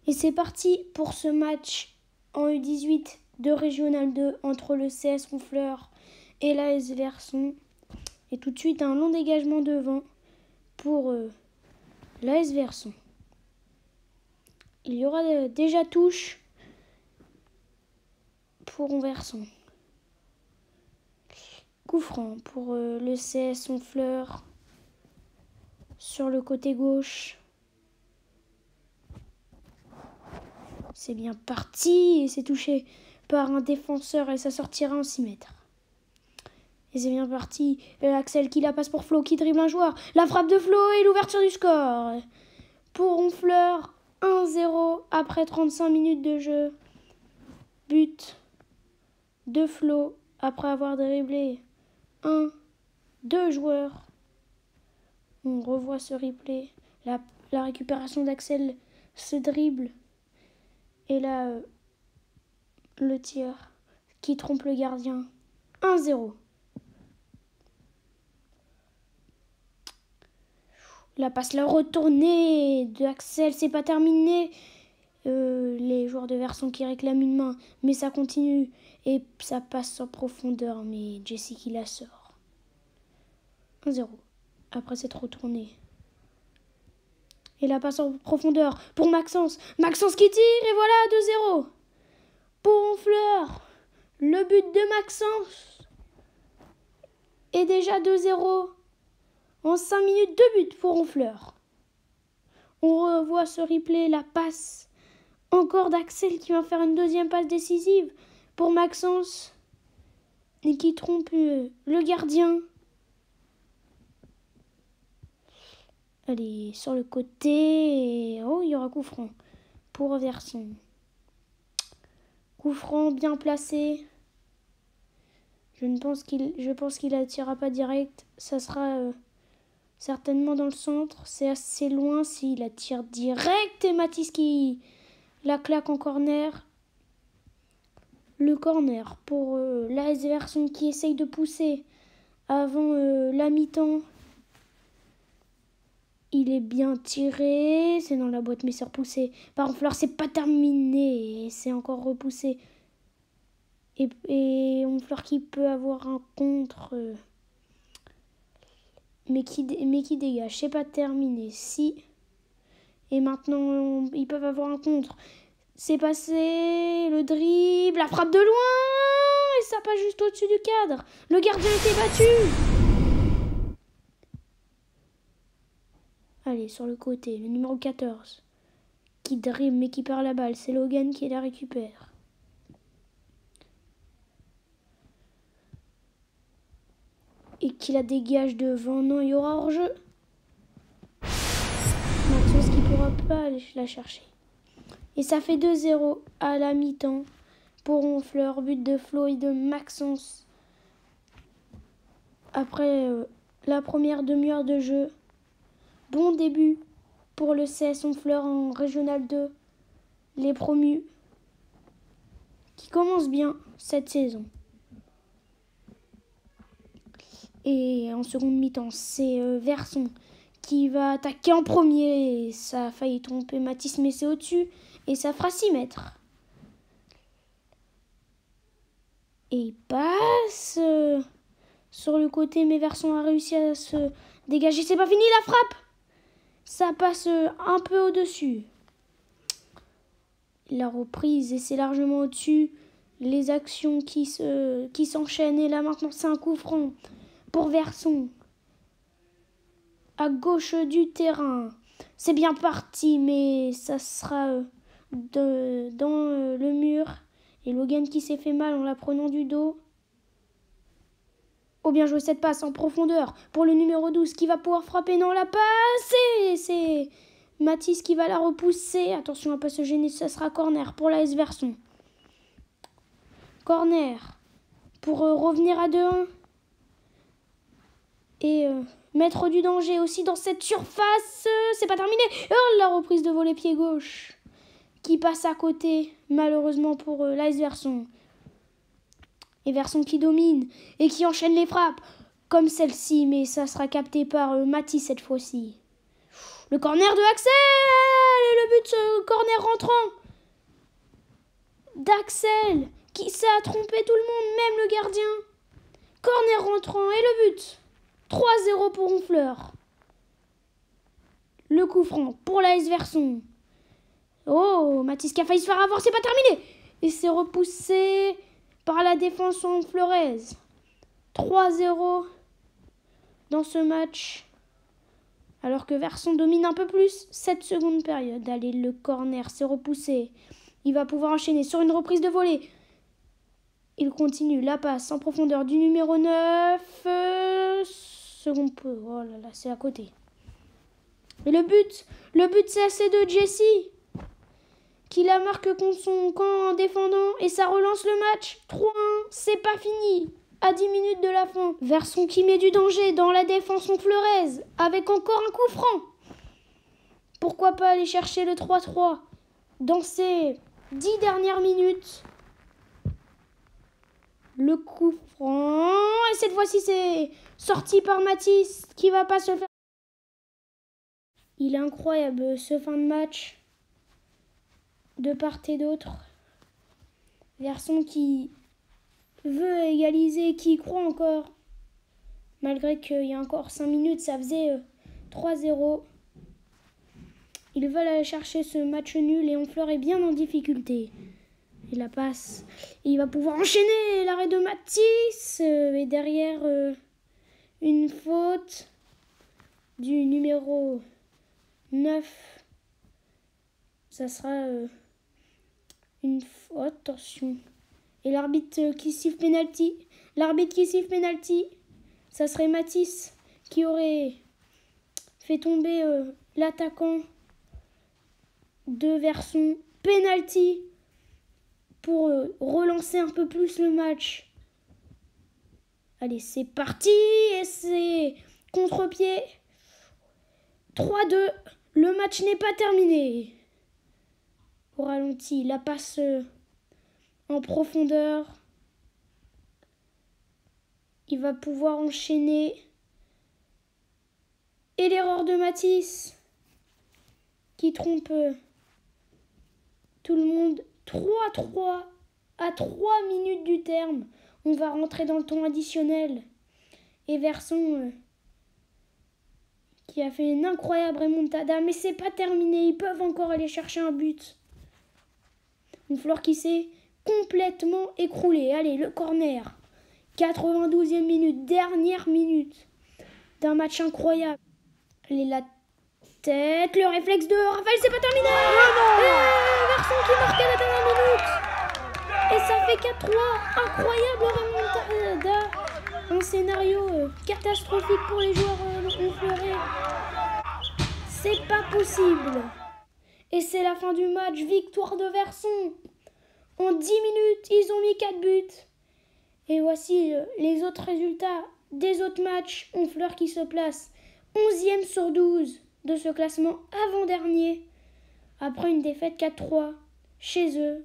Et c'est parti pour ce match en U18 de Régional 2 entre le CS Honfleur et l'AS Verson. Et tout de suite un long dégagement devant pour l'AS Verson. Il y aura déjà touche pour Verson. Coup franc pour le CS Honfleur sur le côté gauche. C'est bien parti et c'est touché par un défenseur et ça sortira en 6 mètres. Et c'est bien parti. Axel qui la passe pour Flo qui dribble un joueur. La frappe de Flo et l'ouverture du score. Pour Honfleur, 1-0 après 35 minutes de jeu. But de Flo après avoir dribblé 2 joueurs. On revoit ce replay. La récupération d'Axel, ce dribble. Et là, le tir qui trompe le gardien. 1-0. La passe, la retournée de Axel, c'est pas terminé. Les joueurs de Verson qui réclament une main, mais ça continue. Et ça passe en profondeur, mais Jesse qui la sort. 1-0. Après cette retournée. Et la passe en profondeur pour Maxence. Maxence qui tire et voilà 2-0. Pour Honfleur. Le but de Maxence est déjà 2-0. En 5 minutes, 2 buts pour Honfleur. On revoit ce replay, la passe encore d'Axel qui va faire une deuxième passe décisive pour Maxence et qui trompe le gardien. Allez, sur le côté. Et oh, il y aura coup franc pour Verson. Coup franc bien placé. Je pense qu'il attirera pas direct. Ça sera certainement dans le centre. C'est assez loin s'il attire direct. Et Mathis qui la claque en corner. Le corner pour l'AS Verson qui essaye de pousser avant la mi-temps. Il est bien tiré, c'est dans la boîte mais c'est repoussé. Par Honfleur, c'est pas terminé, c'est encore repoussé. Et Honfleur qui peut avoir un contre, mais qui dégage, c'est pas terminé. Si. Et maintenant, ils peuvent avoir un contre. C'est passé, le dribble, la frappe de loin, et ça passe juste au-dessus du cadre. Le gardien était battu. Allez, sur le côté, le numéro 14, qui dribble mais qui perd la balle. C'est Logan qui la récupère. Et qui la dégage devant. Non, il y aura hors-jeu. Maxence qui ne pourra pas aller la chercher. Et ça fait 2-0 à la mi-temps pour Honfleur. But de Flo et de Maxence. Après la première demi-heure de jeu. Bon début pour le CS Honfleur en Régional 2. Les promus qui commencent bien cette saison. Et en seconde mi-temps, c'est Verson qui va attaquer en premier. Et ça a failli tromper Mathis, mais c'est au-dessus. Et ça fera 6 mètres. Et il passe sur le côté, mais Verson a réussi à se dégager. C'est pas fini la frappe. Ça passe un peu au-dessus. La reprise, et c'est largement au-dessus. Les actions qui s'enchaînent. Et là maintenant, c'est un coup franc pour Verson. À gauche du terrain. C'est bien parti, mais ça sera dans le mur. Et Logan qui s'est fait mal en la prenant du dos. Oh, bien joué cette passe en profondeur pour le numéro 12 qui va pouvoir frapper. Non, la passe. C'est Mathis qui va la repousser. Attention à ne pas se gêner, ça sera corner pour l'AS Verson. Corner pour revenir à 2-1. Et mettre du danger aussi dans cette surface. C'est pas terminé. Oh, la reprise de volley pied gauche qui passe à côté, malheureusement pour l'AS Verson. Et Verson qui domine et qui enchaîne les frappes, comme celle-ci, mais ça sera capté par Mathis cette fois-ci. Le corner de Axel. Et le but, corner rentrant d'Axel, qui ça a trompé tout le monde, même le gardien. Corner rentrant et le but. 3-0 pour Honfleur. Le coup franc pour l'AS Verson. Oh, Mathis qui a failli se faire avoir, c'est pas terminé. Et c'est repoussé par la défense honfleuraise. 3-0 dans ce match. Alors que Verson domine un peu plus cette seconde période. Allez, le corner, c'est repoussé. Il va pouvoir enchaîner sur une reprise de volée. Il continue la passe en profondeur du numéro 9. Second peu. Oh là là, c'est à côté. Et le but c'est de Jesse qui la marque contre son camp en défendant et ça relance le match. 3-1, c'est pas fini. À 10 minutes de la fin, Verson qui met du danger dans la défense honfleuraise avec encore un coup franc. Pourquoi pas aller chercher le 3-3 dans ces 10 dernières minutes. Le coup franc. Et cette fois-ci, c'est sorti par Mathis qui va pas se faire. Il est incroyable ce fin de match. De part et d'autre. Verson qui veut égaliser, qui croit encore. Malgré qu'il y a encore 5 minutes, ça faisait 3-0. Ils veulent aller chercher ce match nul et Honfleur est bien en difficulté. Il la passe. Et il va pouvoir enchaîner l'arrêt de Mathis. Et derrière, une faute du numéro 9. Ça sera une faute. Attention. Et l'arbitre qui siffle pénalty. L'arbitre qui siffle pénalty. Ça serait Mathis qui aurait fait tomber l'attaquant de Verson. Pénalty pour relancer un peu plus le match. Allez, c'est parti. Et c'est contre-pied. 3-2. Le match n'est pas terminé. Au ralenti, la passe en profondeur. Il va pouvoir enchaîner. Et l'erreur de Mathis qui trompe tout le monde. 3-3 à 3 minutes du terme. On va rentrer dans le temps additionnel. Et Verson qui a fait une incroyable remontada. Mais c'est pas terminé. Ils peuvent encore aller chercher un but. Honfleur qui s'est complètement écroulé. Allez, le corner. 92e minute. Dernière minute d'un match incroyable. Allez, la tête. Le réflexe de Raphaël, c'est pas terminé. Verson qui marque à la dernière minute. Et ça fait 4-3. Incroyable remontada. Un scénario catastrophique pour les joueurs honfleurais. C'est pas possible. Et c'est la fin du match. Victoire de Verson. En 10 minutes, ils ont mis 4 buts. Et voici les autres résultats des autres matchs. Honfleur qui se place 11e sur 12 de ce classement avant-dernier. Après une défaite 4-3 chez eux.